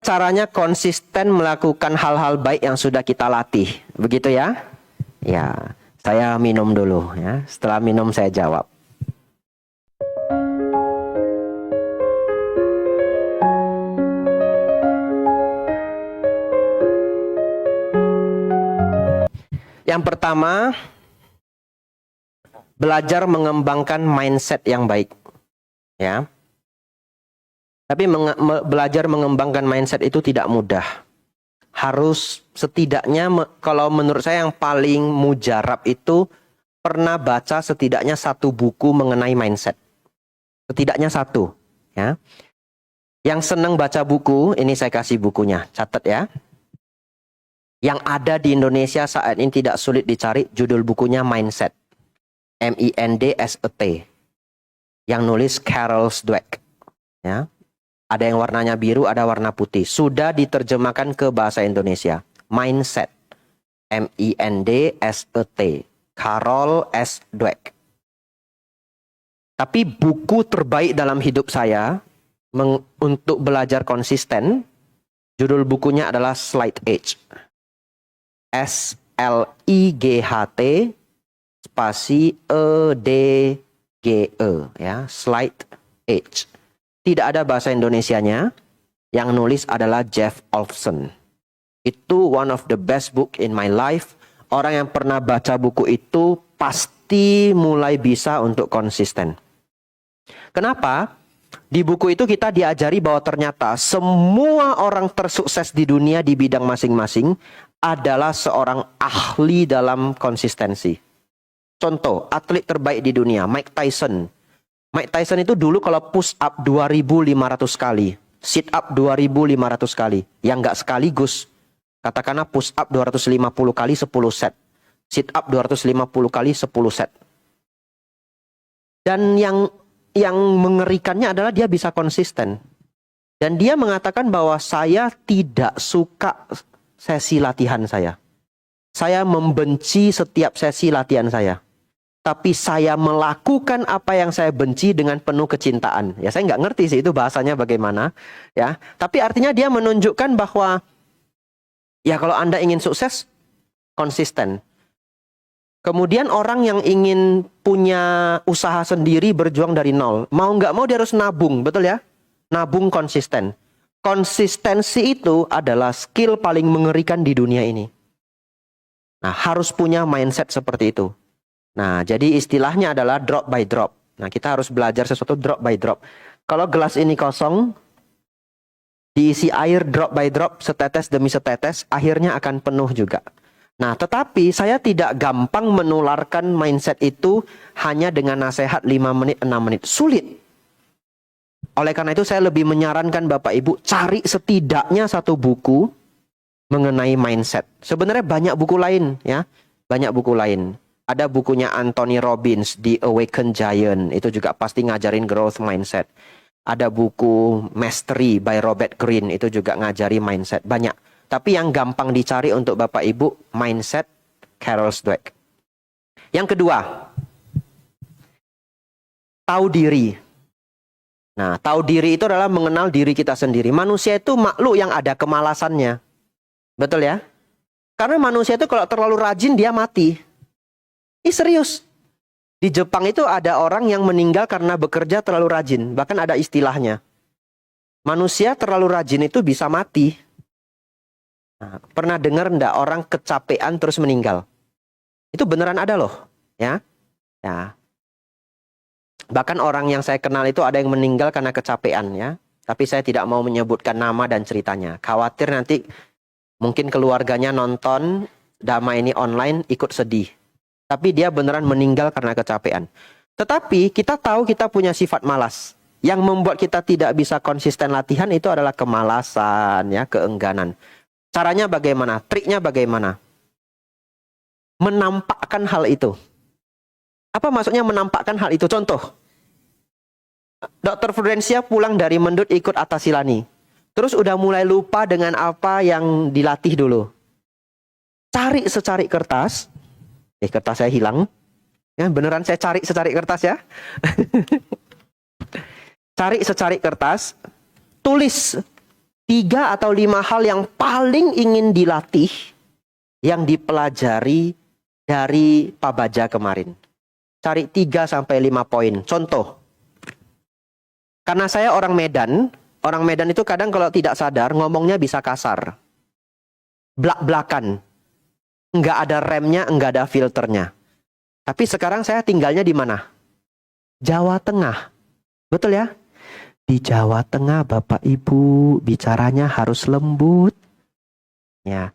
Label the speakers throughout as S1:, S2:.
S1: caranya konsisten melakukan hal-hal baik yang sudah kita latih. Begitu ya? Ya, saya minum dulu ya. Setelah minum saya jawab. Yang pertama, belajar mengembangkan mindset yang baik. Ya. Tapi belajar mengembangkan mindset itu tidak mudah. Harus setidaknya, kalau menurut saya yang paling mujarab itu pernah baca setidaknya satu buku mengenai mindset. Setidaknya satu. Ya. Yang senang baca buku, ini saya kasih bukunya, catat ya. Yang ada di Indonesia saat ini tidak sulit dicari, judul bukunya Mindset. M-I-N-D-S-E-T. Yang nulis Carol Dweck. Ya. Ada yang warnanya biru, ada warna putih. Sudah diterjemahkan ke bahasa Indonesia. Mindset. M-I-N-D-S-E-T. Carol S. Dweck. Tapi buku terbaik dalam hidup saya untuk belajar konsisten, judul bukunya adalah Slight Edge. S-L-I-G-H-T spasi E-D-G-E ya, Slight Edge. Tidak ada bahasa Indonesianya. Yang nulis adalah Jeff Olson. Itu one of the best book in my life. Orang yang pernah baca buku itu pasti mulai bisa untuk konsisten. Kenapa? Di buku itu kita diajari bahwa ternyata semua orang tersukses di dunia di bidang masing-masing adalah seorang ahli dalam konsistensi. Contoh, atlet terbaik di dunia, Mike Tyson. Mike Tyson itu dulu kalau push up 2.500 kali, sit up 2.500 kali, yang nggak sekaligus. Katakanlah push up 250 kali 10 set, sit up 250 kali 10 set. Dan yang mengerikannya adalah dia bisa konsisten. Dan dia mengatakan bahwa saya tidak suka sesi latihan saya. Saya membenci setiap sesi latihan saya. Tapi saya melakukan apa yang saya benci dengan penuh kecintaan. Ya, saya nggak ngerti sih itu bahasanya bagaimana. Ya, tapi artinya dia menunjukkan bahwa ya kalau Anda ingin sukses, konsisten. Kemudian orang yang ingin punya usaha sendiri berjuang dari nol. Mau nggak mau dia harus nabung, betul ya? Nabung konsisten. Konsistensi itu adalah skill paling mengerikan di dunia ini. Nah, harus punya mindset seperti itu. Nah, jadi istilahnya adalah drop by drop. Nah, kita harus belajar sesuatu drop by drop. Kalau gelas ini kosong, diisi air drop by drop, setetes demi setetes, akhirnya akan penuh juga. Nah, tetapi saya tidak gampang menularkan mindset itu hanya dengan nasihat 5 menit, 6 menit. Sulit. Oleh karena itu saya lebih menyarankan Bapak Ibu cari setidaknya satu buku mengenai mindset. Sebenarnya banyak buku lain ya. Banyak buku lain. Ada bukunya Anthony Robbins, The Awakened Giant. Itu juga pasti ngajarin growth mindset. Ada buku Mastery by Robert Greene. Itu juga ngajari mindset. Banyak. Tapi yang gampang dicari untuk Bapak Ibu, mindset Carol Dweck. Yang kedua, tahu diri. Nah, tahu diri itu adalah mengenal diri kita sendiri. Manusia itu makhluk yang ada kemalasannya. Betul ya? Karena manusia itu kalau terlalu rajin dia mati. Ini serius. Di Jepang itu ada orang yang meninggal karena bekerja terlalu rajin. Bahkan ada istilahnya. Manusia terlalu rajin itu bisa mati. Nah, pernah dengar enggak orang kecapean terus meninggal? Itu beneran ada loh. Ya. Ya. Bahkan orang yang saya kenal itu ada yang meninggal karena kecapean ya. Tapi saya tidak mau menyebutkan nama dan ceritanya. Khawatir nanti mungkin keluarganya nonton Dhamma ini online ikut sedih. Tapi dia beneran meninggal karena kecapean. Tetapi kita tahu kita punya sifat malas. Yang membuat kita tidak bisa konsisten latihan itu adalah kemalasan, ya, keengganan. Caranya bagaimana? Triknya bagaimana? Menampakkan hal itu. Apa maksudnya menampakkan hal itu? Contoh. Dr. Prudensia pulang dari Mendut ikut Atasilani. Terus udah mulai lupa dengan apa yang dilatih dulu. Cari secari kertas. Kertas saya hilang. Ya, beneran saya cari secari kertas ya. Cari secari kertas. Tulis 3 atau 5 hal yang paling ingin dilatih, yang dipelajari dari Pak Baja kemarin. Cari 3 sampai 5 poin. Contoh, karena saya orang Medan itu kadang kalau tidak sadar ngomongnya bisa kasar. Blak-blakan. Nggak ada remnya, nggak ada filternya. Tapi sekarang saya tinggalnya di mana? Jawa Tengah. Betul ya? Di Jawa Tengah Bapak Ibu bicaranya harus lembut. Ya.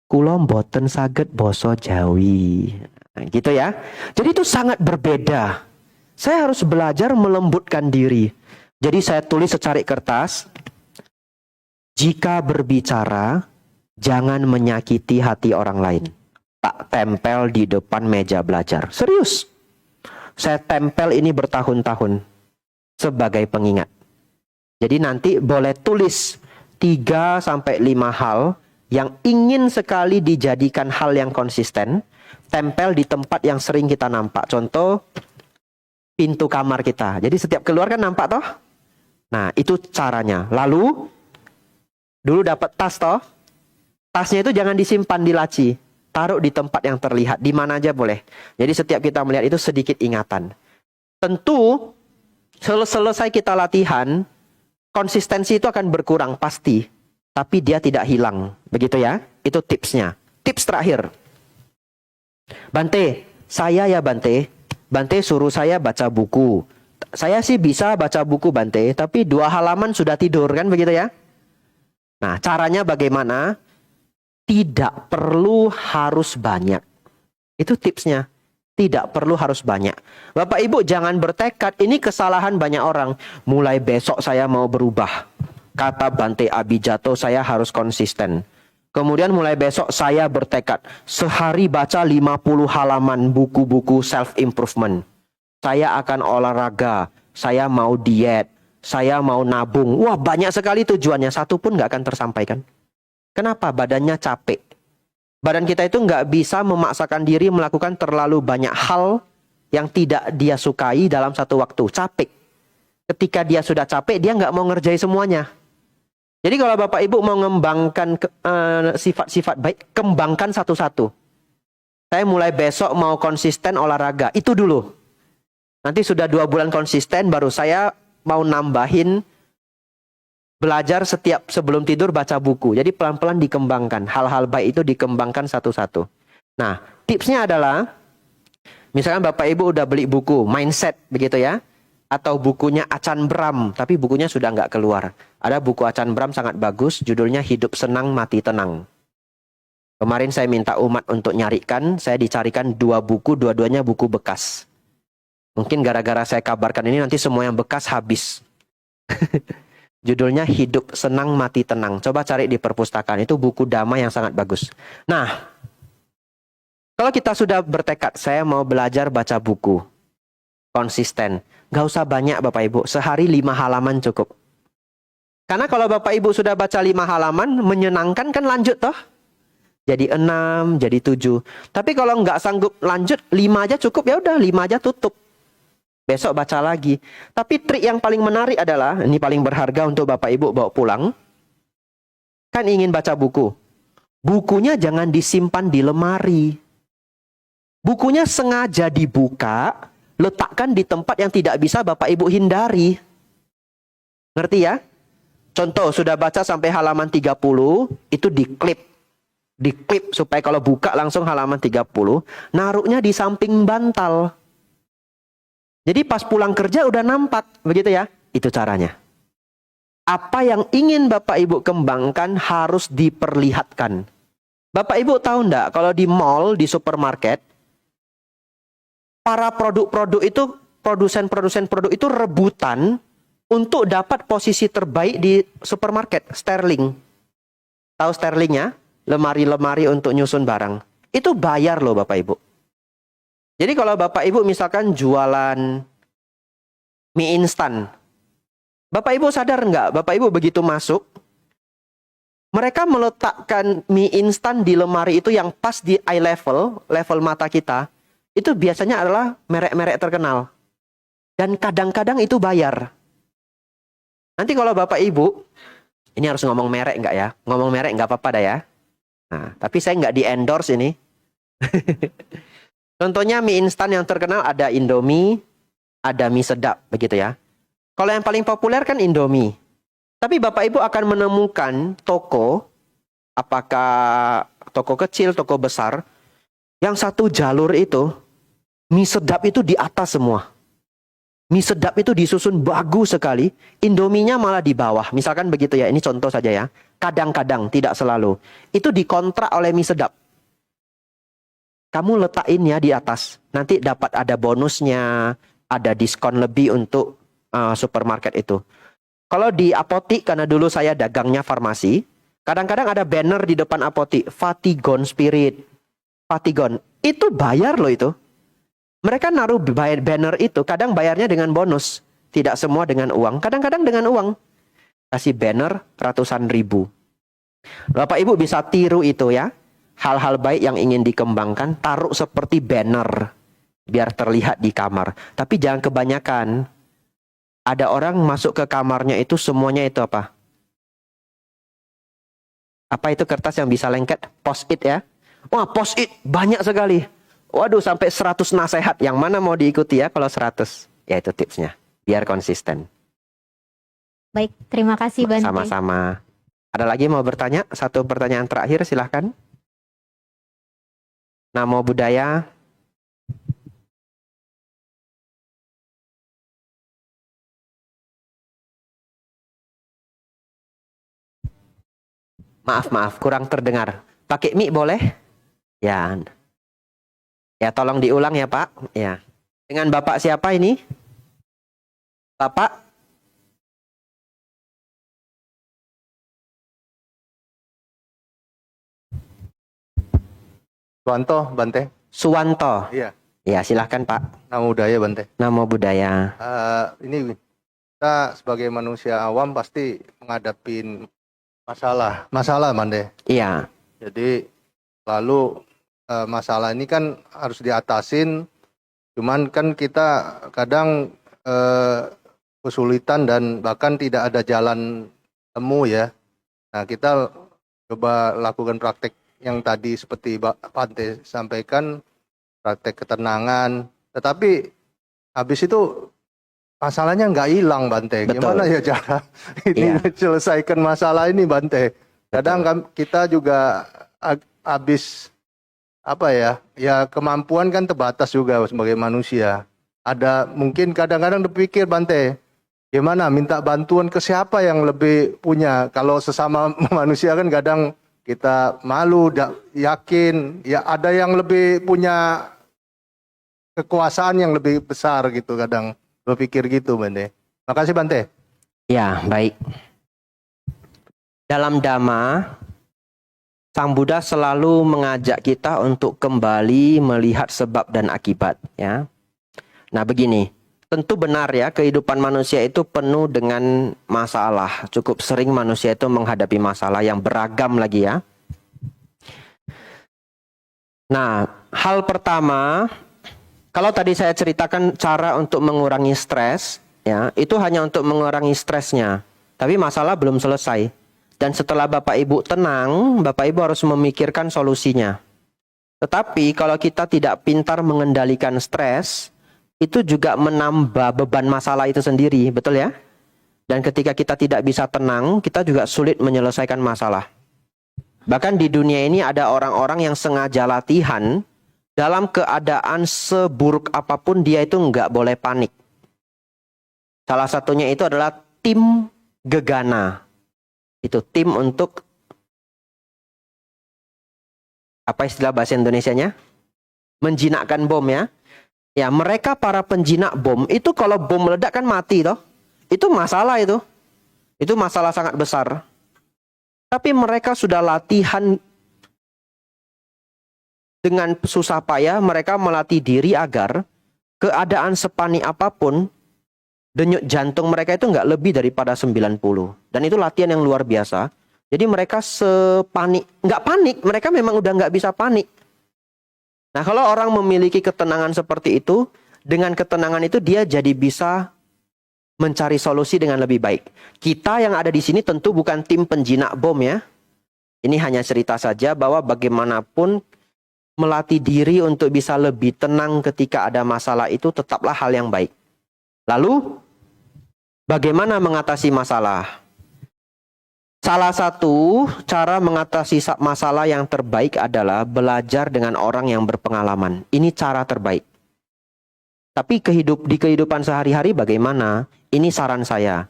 S1: Kula mboten saged basa Jawi. Nah, gitu ya. Jadi itu sangat berbeda. Saya harus belajar melembutkan diri. Jadi saya tulis secari kertas. Jika berbicara, jangan menyakiti hati orang lain. Tak tempel di depan meja belajar. Serius. Saya tempel ini bertahun-tahun sebagai pengingat. Jadi nanti boleh tulis 3 sampai 5 hal yang ingin sekali dijadikan hal yang konsisten, tempel di tempat yang sering kita nampak. Contoh, pintu kamar kita. Jadi setiap keluar kan nampak toh? Nah, itu caranya. Lalu, dulu dapat tas toh? Tasnya itu jangan disimpan di laci. Taruh di tempat yang terlihat. Di mana aja boleh. Jadi setiap kita melihat itu sedikit ingatan. Tentu, selesai kita latihan, konsistensi itu akan berkurang pasti. Tapi dia tidak hilang. Begitu ya? Itu tipsnya. Tips terakhir. Bante, saya ya Bante. Bante suruh saya baca buku. Saya sih bisa baca buku Bante. Tapi 2 halaman sudah tidur kan begitu ya? Nah caranya bagaimana? Tidak perlu harus banyak. Itu tipsnya. Tidak perlu harus banyak. Bapak Ibu jangan bertekad. Ini kesalahan banyak orang. Mulai besok saya mau berubah. Kata Bante Abijato saya harus konsisten. Kemudian mulai besok saya bertekad. Sehari baca 50 halaman buku-buku self-improvement. Saya akan olahraga. Saya mau diet. Saya mau nabung. Wah banyak sekali tujuannya. Satu pun gak akan tersampaikan. Kenapa? Badannya capek. Badan kita itu nggak bisa memaksakan diri melakukan terlalu banyak hal yang tidak dia sukai dalam satu waktu. Capek. Ketika dia sudah capek, dia nggak mau ngerjain semuanya. Jadi kalau Bapak Ibu mau mengembangkan sifat-sifat baik, kembangkan satu-satu. Saya mulai besok mau konsisten olahraga. Itu dulu. Nanti sudah 2 bulan konsisten, baru saya mau nambahin belajar setiap sebelum tidur baca buku. Jadi pelan-pelan dikembangkan. Hal-hal baik itu dikembangkan satu-satu. Nah, tipsnya adalah, misalkan Bapak Ibu udah beli buku, mindset begitu ya. Atau bukunya Achan Brahm, tapi bukunya sudah nggak keluar. Ada buku Achan Brahm sangat bagus, judulnya Hidup Senang Mati Tenang. Kemarin saya minta umat untuk nyarikan, saya dicarikan 2 buku, dua-duanya buku bekas. Mungkin gara-gara saya kabarkan ini nanti semua yang bekas habis. Judulnya Hidup Senang Mati Tenang. Coba cari di perpustakaan. Itu buku Dhamma yang sangat bagus. Nah, kalau kita sudah bertekad, saya mau belajar baca buku. Konsisten. Gak usah banyak Bapak Ibu. Sehari 5 halaman cukup. Karena kalau Bapak Ibu sudah baca 5 halaman, menyenangkan kan lanjut toh. Jadi 6, jadi 7. Tapi kalau nggak sanggup lanjut, 5 aja cukup. Ya udah 5 aja tutup. Besok baca lagi. Tapi trik yang paling menarik adalah, ini paling berharga untuk Bapak Ibu bawa pulang. Kan ingin baca buku. Bukunya jangan disimpan di lemari. Bukunya sengaja dibuka, letakkan di tempat yang tidak bisa Bapak Ibu hindari. Ngerti ya? Contoh, sudah baca sampai halaman 30, itu diklip. Diklip supaya kalau buka langsung halaman 30, naruhnya di samping bantal. Jadi pas pulang kerja udah nampak, begitu ya? Itu caranya. Apa yang ingin Bapak Ibu kembangkan harus diperlihatkan. Bapak Ibu tahu enggak, kalau di mall, di supermarket, para produk-produk itu, produsen-produsen produk itu rebutan untuk dapat posisi terbaik di supermarket, Sterling. Tahu Sterlingnya? Lemari-lemari untuk nyusun barang. Itu bayar loh Bapak Ibu. Jadi kalau Bapak Ibu misalkan jualan mie instan, Bapak Ibu sadar nggak? Bapak Ibu begitu masuk, mereka meletakkan mie instan di lemari itu yang pas di eye level, level mata kita, itu biasanya adalah merek-merek terkenal. Dan kadang-kadang itu bayar. Nanti kalau Bapak Ibu Ini harus ngomong merek nggak ya? Ngomong merek nggak apa-apa dah ya. Nah, tapi saya nggak di-endorse ini. Contohnya mie instan yang terkenal ada Indomie, ada mie sedap, begitu ya. Kalau yang paling populer kan Indomie. Tapi Bapak Ibu akan menemukan toko, apakah toko kecil, toko besar, yang satu jalur itu, mie sedap itu di atas semua. Mie sedap itu disusun bagus sekali, Indominya malah di bawah. Misalkan begitu ya, ini contoh saja ya. Kadang-kadang, tidak selalu. Itu dikontrak oleh mie sedap. Kamu letakin ya di atas. Nanti dapat ada bonusnya, ada diskon lebih untuk supermarket itu. Kalau di apotik, karena dulu saya dagangnya farmasi, kadang-kadang ada banner di depan apotik, Fatigon Spirit. Fatigon. Itu bayar loh itu. Mereka naruh banner itu, kadang bayarnya dengan bonus. Tidak semua dengan uang, kadang-kadang dengan uang. Kasih banner ratusan ribu. Bapak Ibu bisa tiru itu ya. Hal-hal baik yang ingin dikembangkan, taruh seperti banner. Biar terlihat di kamar. Tapi jangan kebanyakan. Ada orang masuk ke kamarnya itu semuanya itu apa? Apa itu kertas yang bisa lengket? Post-it ya. Wah, post-it banyak sekali. Waduh, sampai 100 nasihat. Yang mana mau diikuti ya kalau 100? Ya itu tipsnya. Biar konsisten.
S2: Baik, terima kasih Bante.
S1: Sama-sama. Ada lagi mau bertanya? Satu pertanyaan terakhir silahkan. Namo Buddhaya. Maaf, kurang terdengar. Pakai mic boleh? Ya. Ya, tolong diulang ya, Pak. Ya. Dengan Bapak siapa ini? Bapak?
S3: Suwanto, Bante.
S1: Suwanto.
S3: Iya.
S1: Ya, silahkan Pak.
S3: Namo Buddhaya, Bante.
S1: Namo Buddhaya.
S3: Ini kita sebagai manusia awam pasti menghadapi masalah, Bante.
S1: Iya.
S3: Jadi lalu masalah ini kan harus diatasin. Cuman kan kita kadang kesulitan dan bahkan tidak ada jalan temu ya. Nah, kita coba lakukan praktek yang tadi seperti Bante sampaikan, praktek ketenangan. Tetapi habis itu masalahnya nggak hilang, Bante.
S1: Betul.
S3: Gimana ya cara ini selesaikan masalah ini, Bante? Kadang kita juga habis apa ya? Ya kemampuan kan terbatas juga sebagai manusia. Ada mungkin kadang-kadang berpikir, Bante, gimana minta bantuan ke siapa yang lebih punya? Kalau sesama manusia kan kadang kita malu, yakin, ya ada yang lebih punya kekuasaan yang lebih besar gitu, kadang berpikir gitu, Bante. Makasih, Bante.
S1: Ya, baik. Dalam Dhamma, Sang Buddha selalu mengajak kita untuk kembali melihat sebab dan akibat, ya. Nah, begini. Tentu benar ya, kehidupan manusia itu penuh dengan masalah. Cukup sering manusia itu menghadapi masalah yang beragam lagi ya. Nah, hal pertama, kalau tadi saya ceritakan cara untuk mengurangi stres, ya, itu hanya untuk mengurangi stresnya. Tapi masalah belum selesai. Dan setelah Bapak Ibu tenang, Bapak Ibu harus memikirkan solusinya. Tetapi kalau kita tidak pintar mengendalikan stres, itu juga menambah beban masalah itu sendiri, betul ya? Dan ketika kita tidak bisa tenang, kita juga sulit menyelesaikan masalah. Bahkan di dunia ini ada orang-orang yang sengaja latihan, dalam keadaan seburuk apapun dia itu nggak boleh panik. Salah satunya itu adalah tim gegana. Itu tim untuk, apa istilah bahasa Indonesianya? Menjinakkan bom ya. Ya, mereka para penjinak bom itu kalau bom meledak kan mati toh. Itu masalah itu. Itu masalah sangat besar. Tapi mereka sudah latihan dengan susah payah, mereka melatih diri agar keadaan sepanik apapun, denyut jantung mereka itu nggak lebih daripada 90. Dan itu latihan yang luar biasa. Jadi mereka nggak panik, mereka memang udah nggak bisa panik. Nah, kalau orang memiliki ketenangan seperti itu, dengan ketenangan itu dia jadi bisa mencari solusi dengan lebih baik. Kita yang ada di sini tentu bukan tim penjinak bom ya. Ini hanya cerita saja bahwa bagaimanapun melatih diri untuk bisa lebih tenang ketika ada masalah itu tetaplah hal yang baik. Lalu, bagaimana mengatasi masalah? Salah satu cara mengatasi masalah yang terbaik adalah belajar dengan orang yang berpengalaman. Ini cara terbaik. Tapi di kehidupan sehari-hari bagaimana? Ini saran saya.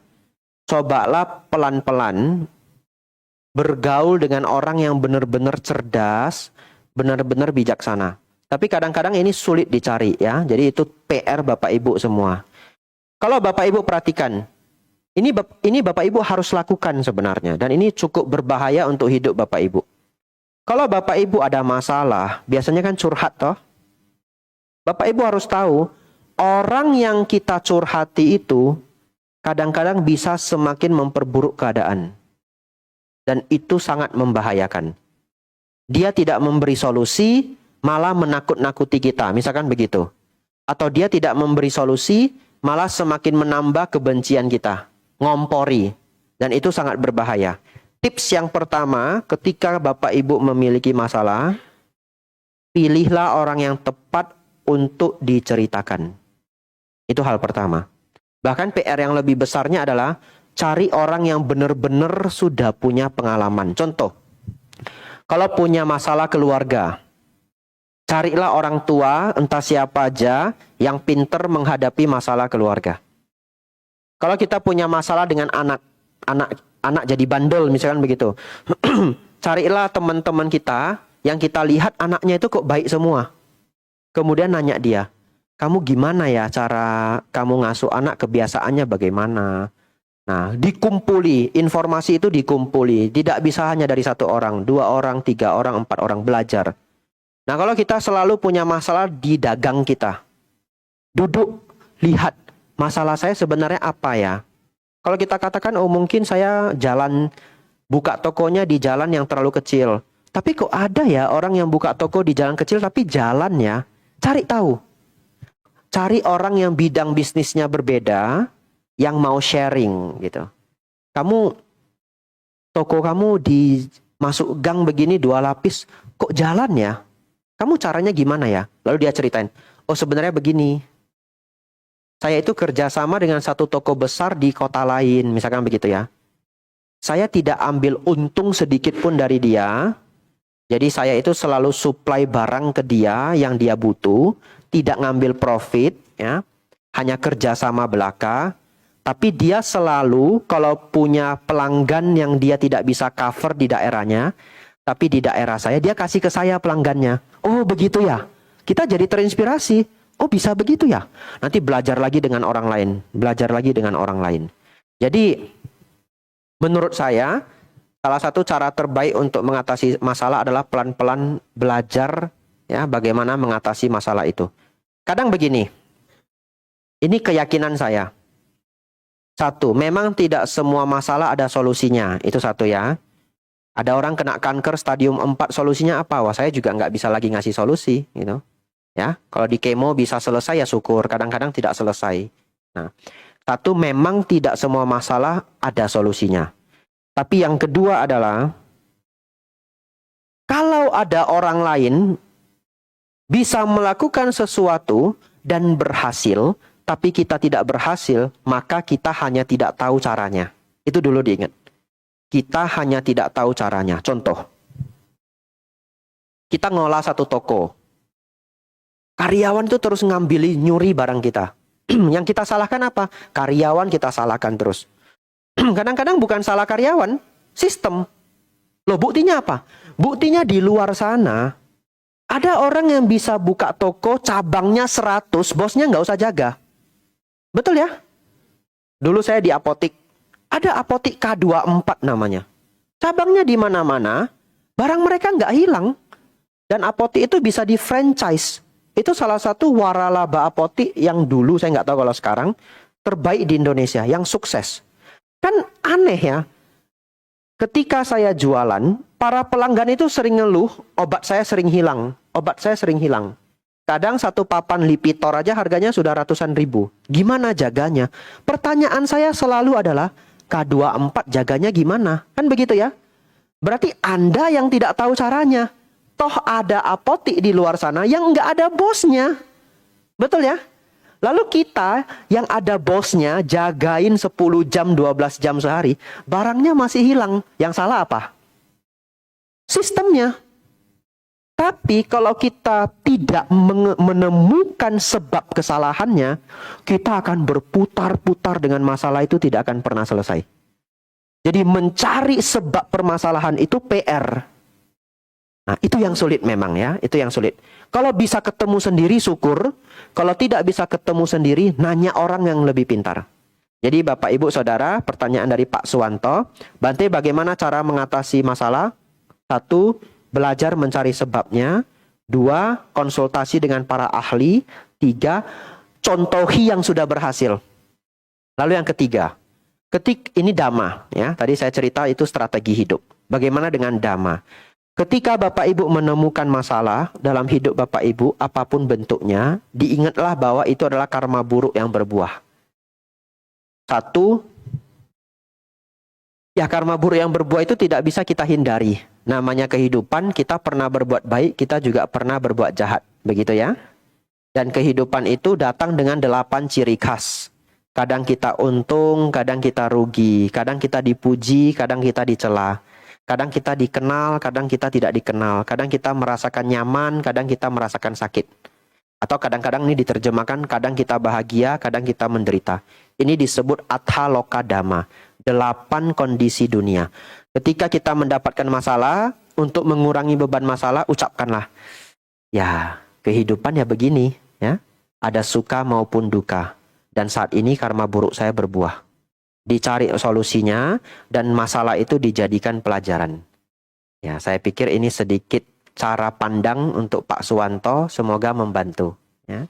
S1: Cobalah pelan-pelan bergaul dengan orang yang benar-benar cerdas, benar-benar bijaksana. Tapi kadang-kadang ini sulit dicari ya. Jadi itu PR Bapak Ibu semua. Kalau Bapak Ibu perhatikan, ini Bapak Ibu harus lakukan sebenarnya. Dan ini cukup berbahaya untuk hidup Bapak Ibu. Kalau Bapak Ibu ada masalah, biasanya kan curhat toh. Bapak Ibu harus tahu, orang yang kita curhati itu kadang-kadang bisa semakin memperburuk keadaan. Dan itu sangat membahayakan. Dia tidak memberi solusi, malah menakut-nakuti kita. Misalkan begitu. Atau dia tidak memberi solusi, malah semakin menambah kebencian kita. Ngompori. Dan itu sangat berbahaya. Tips yang pertama, ketika Bapak Ibu memiliki masalah, pilihlah orang yang tepat untuk diceritakan. Itu hal pertama. Bahkan PR yang lebih besarnya adalah cari orang yang benar-benar sudah punya pengalaman. Contoh, kalau punya masalah keluarga, carilah orang tua, entah siapa aja, yang pinter menghadapi masalah keluarga. Kalau kita punya masalah dengan anak jadi bandel, misalkan begitu. Carilah teman-teman kita yang kita lihat anaknya itu kok baik semua. Kemudian nanya dia, kamu gimana ya cara kamu ngasuh anak, kebiasaannya bagaimana? Nah, dikumpuli, informasi itu dikumpuli. Tidak bisa hanya dari satu orang, 2 orang, 3 orang, 4 orang, belajar. Nah, kalau kita selalu punya masalah di dagang kita, duduk, lihat, masalah saya sebenarnya apa ya? Kalau kita katakan, oh mungkin saya buka tokonya di jalan yang terlalu kecil. Tapi kok ada ya orang yang buka toko di jalan kecil tapi jalan ya? Cari tahu. Cari orang yang bidang bisnisnya berbeda, yang mau sharing gitu. Toko kamu di masuk gang begini 2 lapis, kok jalan ya? Kamu caranya gimana ya? Lalu dia ceritain, oh sebenarnya begini. Saya itu kerjasama dengan satu toko besar di kota lain, misalkan begitu ya. Saya tidak ambil untung sedikit pun dari dia. Jadi saya itu selalu supply barang ke dia yang dia butuh, tidak ngambil profit ya. Hanya kerjasama belaka. Tapi dia selalu kalau punya pelanggan yang dia tidak bisa cover di daerahnya, tapi di daerah saya, dia kasih ke saya pelanggannya. Oh begitu ya. Kita jadi terinspirasi. Oh bisa begitu ya. Nanti belajar lagi dengan orang lain. Belajar lagi dengan orang lain. Jadi menurut saya, salah satu cara terbaik untuk mengatasi masalah adalah pelan-pelan belajar ya bagaimana mengatasi masalah itu. Kadang begini. Ini keyakinan saya. 1, memang tidak semua masalah ada solusinya. Itu 1 ya. Ada orang kena kanker stadium 4, solusinya apa? Wah, saya juga nggak bisa lagi ngasih solusi, gitu. Ya, kalau di kemo bisa selesai ya syukur, kadang-kadang tidak selesai. Nah, 1, memang tidak semua masalah ada solusinya. Tapi yang kedua adalah, kalau ada orang lain bisa melakukan sesuatu dan berhasil, tapi kita tidak berhasil, maka kita hanya tidak tahu caranya. Itu dulu diingat. Kita hanya tidak tahu caranya. Contoh, kita ngolah satu toko. Karyawan itu terus nyuri barang kita. Yang kita salahkan apa? Karyawan kita salahkan terus. Kadang-kadang bukan salah karyawan, sistem. Loh, buktinya apa? Buktinya di luar sana, ada orang yang bisa buka toko cabangnya 100, bosnya nggak usah jaga. Betul ya? Dulu saya di apotik. Ada apotik K24 namanya. Cabangnya di mana-mana, barang mereka nggak hilang. Dan apotik itu bisa di franchise. Itu salah satu waralaba apotik yang dulu, saya nggak tahu kalau sekarang, terbaik di Indonesia, yang sukses. Kan aneh ya. Ketika saya jualan, para pelanggan itu sering ngeluh, obat saya sering hilang. Obat saya sering hilang. Kadang satu papan Lipitor aja harganya sudah ratusan ribu. Gimana jaganya? Pertanyaan saya selalu adalah, K24 jaganya gimana? Kan begitu ya? Berarti Anda yang tidak tahu caranya. Toh ada apotik di luar sana yang nggak ada bosnya. Betul ya? Lalu kita yang ada bosnya jagain 10 jam, 12 jam sehari. Barangnya masih hilang. Yang salah apa? Sistemnya. Tapi kalau kita tidak menemukan sebab kesalahannya, kita akan berputar-putar dengan masalah itu tidak akan pernah selesai. Jadi mencari sebab permasalahan itu PR. Nah, itu yang sulit memang ya, itu yang sulit. Kalau bisa ketemu sendiri syukur, kalau tidak bisa ketemu sendiri, nanya orang yang lebih pintar. Jadi Bapak Ibu Saudara, pertanyaan dari Pak Suwanto, Bante bagaimana cara mengatasi masalah? 1, belajar mencari sebabnya. 2, konsultasi dengan para ahli. 3, contohi yang sudah berhasil. Lalu yang ketiga, ini Dhamma ya. Tadi saya cerita itu strategi hidup. Bagaimana dengan Dhamma? Ketika Bapak Ibu menemukan masalah dalam hidup Bapak Ibu, apapun bentuknya, diingatlah bahwa itu adalah karma buruk yang berbuah. 1, ya karma buruk yang berbuah itu tidak bisa kita hindari. Namanya kehidupan, kita pernah berbuat baik, kita juga pernah berbuat jahat. Begitu ya. Dan kehidupan itu datang dengan 8 ciri khas. Kadang kita untung, kadang kita rugi. Kadang kita dipuji, kadang kita dicela. Kadang kita dikenal, kadang kita tidak dikenal. Kadang kita merasakan nyaman, kadang kita merasakan sakit. Atau kadang-kadang ini diterjemahkan, kadang kita bahagia, kadang kita menderita. Ini disebut Atha Loka Dhamma. 8 kondisi dunia. Ketika kita mendapatkan masalah, untuk mengurangi beban masalah, ucapkanlah, ya kehidupan ya begini, ya ada suka maupun duka. Dan saat ini karma buruk saya berbuah. Dicari solusinya, dan masalah itu dijadikan pelajaran. Ya, saya pikir ini sedikit cara pandang untuk Pak Suwanto, semoga membantu. Ya.